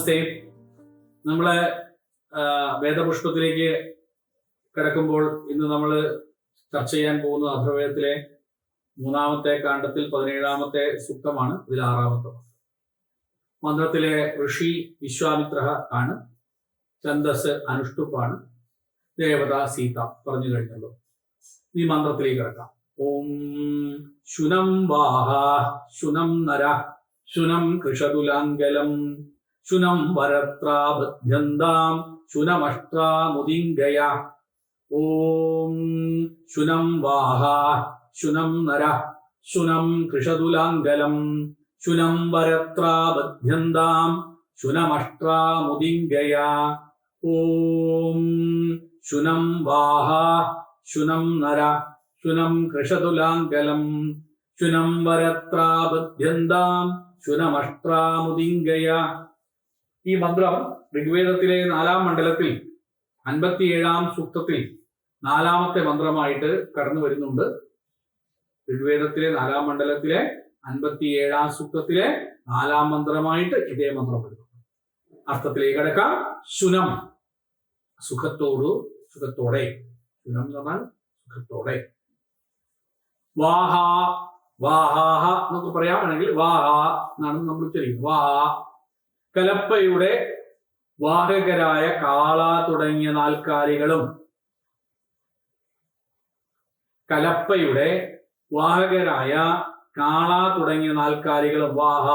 നമസ്തേ. നമ്മളെ വേദപുഷ്പത്തിലേക്ക് കിടക്കുമ്പോൾ ഇന്ന് നമ്മൾ ചർച്ച ചെയ്യാൻ പോകുന്ന അഥർവവേദത്തിലെ 3-ാമത്തെ കാണ്ഡത്തിൽ 17-ാമത്തെ സൂക്തമാണ്. ഇതിൽ 6-ാമത്തെ മന്ത്രത്തിലെ ഋഷി വിശ്വാമിത്ര ആണ്, ഛന്ദസ് അനുഷ്ടുപ്പാണ്, ദേവത സീത പറഞ്ഞു കഴിഞ്ഞല്ലോ. ഈ മന്ത്രത്തിലേക്ക് കിടക്കാം. ഓം ശുനം വാഹ ശുനം നര ശുനം കൃഷതുലാംഗലം ശുനം വരത്രാബധ്യന്താം ശുനമഷ്ട്രാമുദിംഗയ. ഓം ശുനം വാഹ ശുനം നര ശുനം കൃഷതുലാംഗലം ശുനം വരത്രാബധ്യന്താം ശുനമഷ്ട്രാമുദിംഗയ. ഓം ശുനം വാഹ ശുനം നര ശുനം കൃഷതുലാംഗലം ശുനം വരത്രാബധ്യന്താം ശുനമഷ്ട്രാമുദിംഗയ. ഈ മന്ത്രം ഋഗ്വേദത്തിലെ 4-ാം മണ്ഡലത്തിൽ 57-ാം സൂക്തത്തിൽ 4-ാമത്തെ മന്ത്രമായിട്ട് കടന്നു വരുന്നുണ്ട്. ഋഗ്വേദത്തിലെ 4-ാം മണ്ഡലത്തിലെ 57-ാം സൂക്തത്തിലെ 4-ാം മന്ത്രമായിട്ട് ഇതേ മന്ത്രം വരുന്നു. അർത്ഥത്തിലേക്ക് കടക്കാം. ശുനം സുഖത്തോടെ, ശുനം എന്ന് പറഞ്ഞാൽ സുഖത്തോടെ. വാഹ വാഹാഹ എന്നൊക്കെ പറയാണെങ്കിൽ വാഹ എന്നാണ് നമ്മൾ ഉച്ചരിക്കുന്നത്. വാഹ കലപ്പയുടെ വാഹകരായ കാള തുടങ്ങിയ നാൽക്കാലികളും, കലപ്പയുടെ വാഹകരായ കാള തുടങ്ങിയ നാൽക്കാലികളും. വാഹ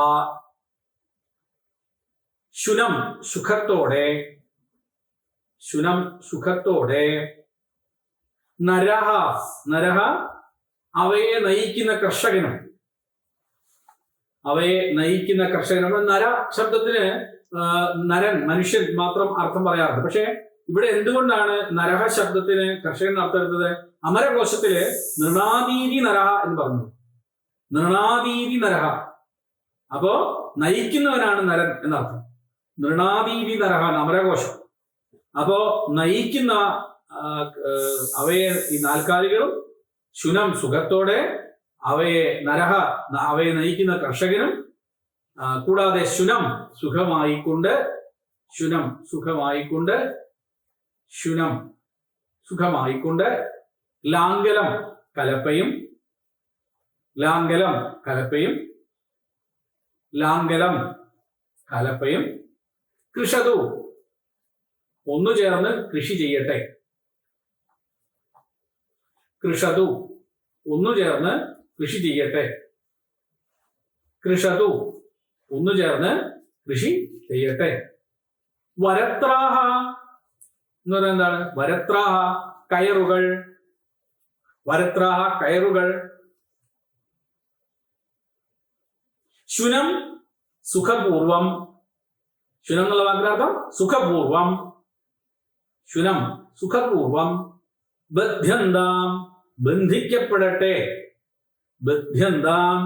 ശുനം സുഖത്തോടെ, ശുനം സുഖത്തോടെ. നരഹ നരഹ അവയെ നയിക്കുന്ന കർഷകനും, അവയെ നയിക്കുന്ന കർഷകനും. നര ശബ്ദത്തിന് നരൻ മനുഷ്യൻ മാത്രം അർത്ഥം പറയാറുണ്ട്. പക്ഷെ ഇവിടെ എന്തുകൊണ്ടാണ് നരഹ ശബ്ദത്തിന് കർഷകൻ അർത്ഥം എടുത്തത്? അമരകോശത്തില് നൃണാദീതി നരഹ എന്ന് പറഞ്ഞു. നൃണാദീതി നരഹ, അപ്പോ നയിക്കുന്നവനാണ് നരൻ എന്നർത്ഥം. നൃണാദീതി നരഹ അമരകോശം. അപ്പോ നയിക്കുന്ന അവയെ ഈ നാൽക്കാലികളും, ശുനം സുഖത്തോടെ, അവയെ നരഹ അവയെ നയിക്കുന്ന കർഷകനും, കൂടാതെ ശുനം സുഖമായിക്കൊണ്ട്, ശുനം സുഖമായിക്കൊണ്ട്, ശുനം സുഖമായിക്കൊണ്ട്. ലാംഗലം കലപ്പയും, ലാംഗലം കലപ്പയും, ലാംഗലം കലപ്പയും. കൃഷതു ഒന്നു ചേർന്ന് കൃഷി ചെയ്യട്ടെ, കൃഷതു ഒന്നു ചേർന്ന് കൃഷി ചെയ്യട്ടെ, കൃഷതു ഒന്നു ചേർന്ന് കൃഷി ചെയ്യട്ടെ. വരത്രാഹ എന്ന് പറയുന്നത് എന്താണ്? വരത്രാഹ കയറുകൾ, വരത്രാഹ കയറുകൾ. ശുനം സുഖപൂർവം, ശുനം എന്നുള്ള വാക്കിനർത്ഥം സുഖപൂർവം, ശുനം സുഖപൂർവം. ബധ്യന്താം ബന്ധിക്കപ്പെടട്ടെ, ബധ്യന്താം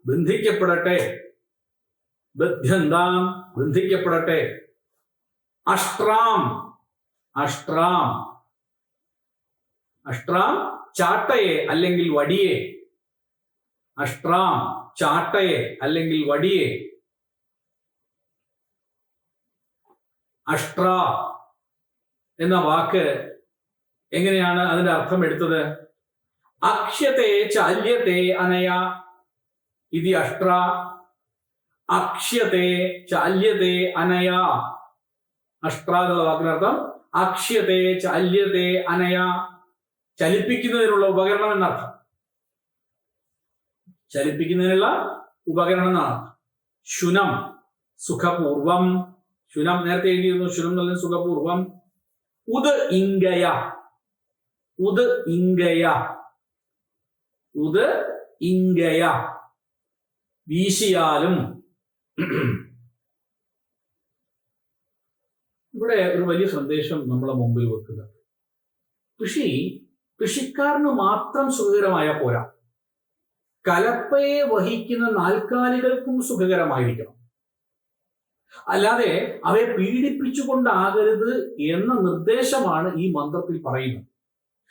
ബന്ധിക്കപ്പെടട്ടെ, ബധ്യന്താം ബന്ധിക്കപ്പെടട്ടെ. അഷ്ട്രാം അഷ്ട്രാം, അഷ്ട്രാം ചാട്ടയെ അല്ലെങ്കിൽ വടിയെ, അഷ്ട്രാം ചാട്ടയെ അല്ലെങ്കിൽ വടിയെ. അഷ്ട്ര എന്ന വാക്ക് എങ്ങനെയാണ് അതിന്റെ അർത്ഥം എടുത്തത്? അക്ഷ്യത്തെ ചാല്യത്തെ അനയ ഇതി അഷ്ട്ര, അക്ഷ്യത്തെ ചാല്യത്തെ അനയ. അഷ്ട്ര എന്നുള്ള വാക്കിനർത്ഥം അക്ഷ്യത്തെ ചാല്യത്തെ അനയ, ചലിപ്പിക്കുന്നതിനുള്ള ഉപകരണം എന്നർത്ഥം. ചലിപ്പിക്കുന്നതിനുള്ള ഉപകരണം എന്നാണ്. ശുനം സുഖപൂർവം, ശുനം നേരത്തെ എഴുതിയിരുന്നു. ശുനം എന്നുള്ള സുഖപൂർവം. ഉദ് ഇംഗയ, ഉദ് ഇംഗയ, ഉദ് ഇംഗയ വീശിയാലും. ഇവിടെ ഒരു വലിയ സന്ദേശം നമ്മളെ മുമ്പിൽ വെക്കുക. കൃഷിക്കാരന് മാത്രം സുഖകരമായ പോരാ, കലപ്പയെ വഹിക്കുന്ന നാൽക്കാലികൾക്കും സുഖകരമായിരിക്കണം. അല്ലാതെ അവയെ പീഡിപ്പിച്ചുകൊണ്ടാകരുത് എന്ന നിർദ്ദേശമാണ് ഈ മന്ത്രത്തിൽ പറയുന്നത്.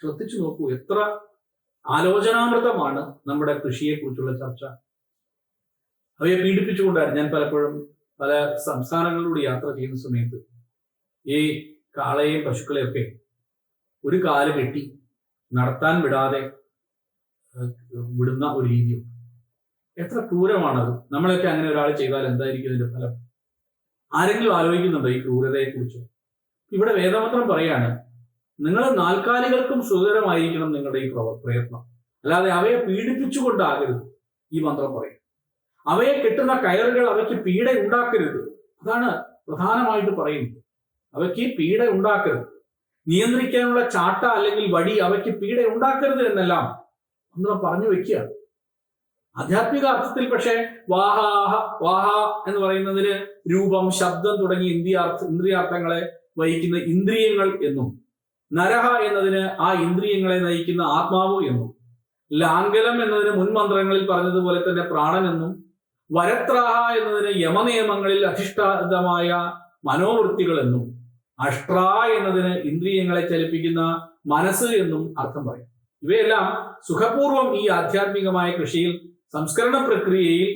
ശ്രദ്ധിച്ചു നോക്കൂ, എത്ര ആലോചനാമൃതമാണ് നമ്മുടെ കൃഷിയെ കുറിച്ചുള്ള ചർച്ച. അവയെ പീഡിപ്പിച്ചുകൊണ്ടായിരുന്നു. ഞാൻ പലപ്പോഴും പല സംസ്ഥാനങ്ങളിലൂടെ യാത്ര ചെയ്യുന്ന സമയത്ത് ഈ കാളയെയും പശുക്കളെയൊക്കെ ഒരു കാല് കെട്ടി നടത്താൻ വിടാതെ വിടുന്ന ഒരു രീതിയുണ്ട്. എത്ര ക്രൂരമാണത്. നമ്മളൊക്കെ അങ്ങനെ ഒരാൾ ചെയ്താൽ എന്തായിരിക്കും ഇതിന്റെ ഫലം? ആരെങ്കിലും ആലോചിക്കുന്നുണ്ടോ ഈ ക്രൂരതയെ കുറിച്ച്? ഇവിടെ വേദമന്ത്രം പറയാണ്, നിങ്ങൾ നാൽക്കാലികൾക്കും സുഖകരമായിരിക്കണം നിങ്ങളുടെ ഈ പ്രയത്നം, അല്ലാതെ അവയെ പീഡിപ്പിച്ചുകൊണ്ടാകരുത്. ഈ മന്ത്രം പറയും അവയെ കെട്ടുന്ന കയറുകൾ അവയ്ക്ക് പീഡ ഉണ്ടാക്കരുത്. അതാണ് പ്രധാനമായിട്ട് പറയുന്നത്. അവയ്ക്ക് പീഡ ഉണ്ടാക്കരുത്. നിയന്ത്രിക്കാനുള്ള ചാട്ട അല്ലെങ്കിൽ വടി അവയ്ക്ക് പീഡ ഉണ്ടാക്കരുത് എന്നെല്ലാം മന്ത്രം പറഞ്ഞു വെക്കുക. ആധ്യാത്മിക അർത്ഥത്തിൽ പക്ഷേ വാഹ എന്ന് പറയുന്നതിന് രൂപം, ശബ്ദം തുടങ്ങിയ ഇന്ദ്രിയാർത്ഥങ്ങളെ വഹിക്കുന്ന ഇന്ദ്രിയങ്ങൾ എന്നും, നരഹ എന്നതിന് ആ ഇന്ദ്രിയങ്ങളെ നയിക്കുന്ന ആത്മാവ് എന്നും, ലാംഗലം എന്നതിന് മുൻമന്ത്രങ്ങളിൽ പറഞ്ഞതുപോലെ തന്നെ പ്രാണൻ എന്നും, വരത്രാഹ എന്നതിന് യമനിയമങ്ങളിൽ അധിഷ്ഠിതമായ മനോവൃത്തികൾ എന്നും, അഷ്ട്ര എന്നതിന് ഇന്ദ്രിയങ്ങളെ ചലിപ്പിക്കുന്ന മനസ്സ് എന്നും അർത്ഥം പറയും. ഇവയെല്ലാം സുഖപൂർവം ഈ ആധ്യാത്മികമായ കൃഷിയിൽ സംസ്കരണ പ്രക്രിയയിൽ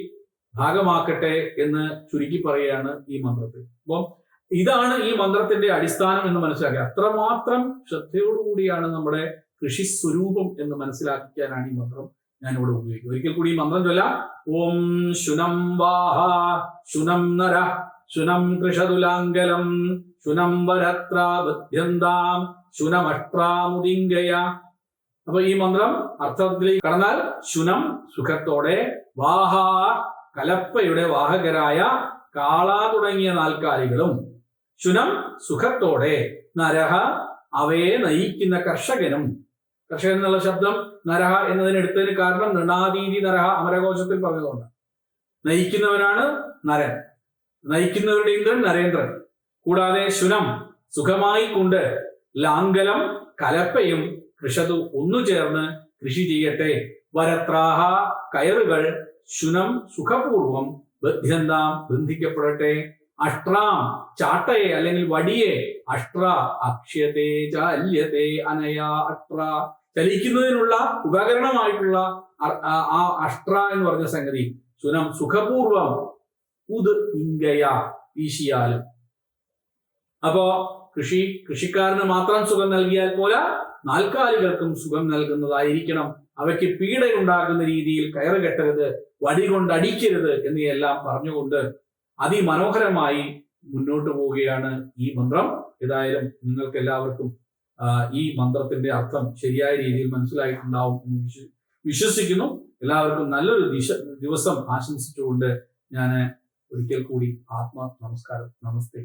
ഭാഗമാക്കട്ടെ എന്ന് ചുരുക്കി പറയുകയാണ് ഈ മന്ത്രത്തിൽ. അപ്പം ഇതാണ് ഈ മന്ത്രത്തിന്റെ അടിസ്ഥാനം എന്ന് മനസ്സിലാക്കുക. അത്രമാത്രം ശ്രദ്ധയോടുകൂടിയാണ് നമ്മുടെ കൃഷി സ്വരൂപം എന്ന് മനസ്സിലാക്കിക്കാനാണ് ഈ മന്ത്രം ഞാനിവിടെ ഉപയോഗിക്കുന്നത്. ഒരിക്കൽ കൂടി ഈ മന്ത്രം ചൊല്ലാം. ഓം ശുനം വാഹ ശുനം നര ശുനം കൃഷതുലാംഗലം ശുനം വരത്ര ബധ്യന്താം ശുനമഷ്ട്രാമുദിംഗയ. അപ്പൊ ഈ മന്ത്രം അർത്ഥത്തിലേക്ക് കടന്നാൽ ശുനം സുഖത്തോടെ, വാഹ കലപ്പയുടെ വാഹകരായ കാള തുടങ്ങിയ നാൽക്കാലികളും, ശുനം സുഖത്തോടെ, നരഹ അവയെ നയിക്കുന്ന കർഷകനും. കർഷകൻ എന്നുള്ള ശബ്ദം നരഹ എന്നതിന് എടുത്തതിന് കാരണം നൃണാദീതി നരഹ അമരകോശത്തിൽ പറഞ്ഞതുകൊണ്ട് നയിക്കുന്നവനാണ് നരൻ, നയിക്കുന്നവരുടെ ഇന്ദ്രൻ നരേന്ദ്രൻ. കൂടാതെ ശുനം സുഖമായി കൊണ്ട്, ലാംഗലം കലപ്പയും കൃഷതു ഒന്നു ചേർന്ന് കൃഷി ചെയ്യട്ടെ, വരത്രാഹ കയറുകൾ ശുനം സുഖപൂർവം ബധ്യന്താം ബന്ധിക്കപ്പെടട്ടെ, അഷ്ട്രാം ചാട്ടയെ അല്ലെങ്കിൽ വടിയെ, അഷ്ട്ര അക്ഷ്യത്തെ ചാല്യത്തെ അനയാ അഷ്ട്ര ചലിക്കുന്നതിനുള്ള ഉപകരണമായിട്ടുള്ള ആ അഷ്ട്ര എന്ന് പറഞ്ഞ സംഗതി ശുനം സുഖപൂർവം ഉദ് ഇംഗയ വീശിയാലും. അപ്പോ കൃഷിക്കാരന് മാത്രം സുഖം നൽകിയാൽ പോരാ, നാൽക്കാലികൾക്കും സുഖം നൽകുന്നതായിരിക്കണം. അവയ്ക്ക് പീഡയുണ്ടാക്കുന്ന രീതിയിൽ കയറ് കെട്ടരുത്, വടി കൊണ്ട് അടിക്കരുത് എന്നിവയെല്ലാം പറഞ്ഞുകൊണ്ട് അതിമനോഹരമായി മുന്നോട്ട് പോവുകയാണ് ഈ മന്ത്രം. ഏതായാലും നിങ്ങൾക്ക് എല്ലാവർക്കും ഈ മന്ത്രത്തിന്റെ അർത്ഥം ശരിയായ രീതിയിൽ മനസ്സിലായിട്ടുണ്ടാവും എന്ന് വിശ്വസിക്കുന്നു. എല്ലാവർക്കും നല്ലൊരു ദിവസം ആശംസിച്ചുകൊണ്ട് ഞാൻ ഒരിക്കൽ കൂടി നമസ്കാരം, നമസ്തേ.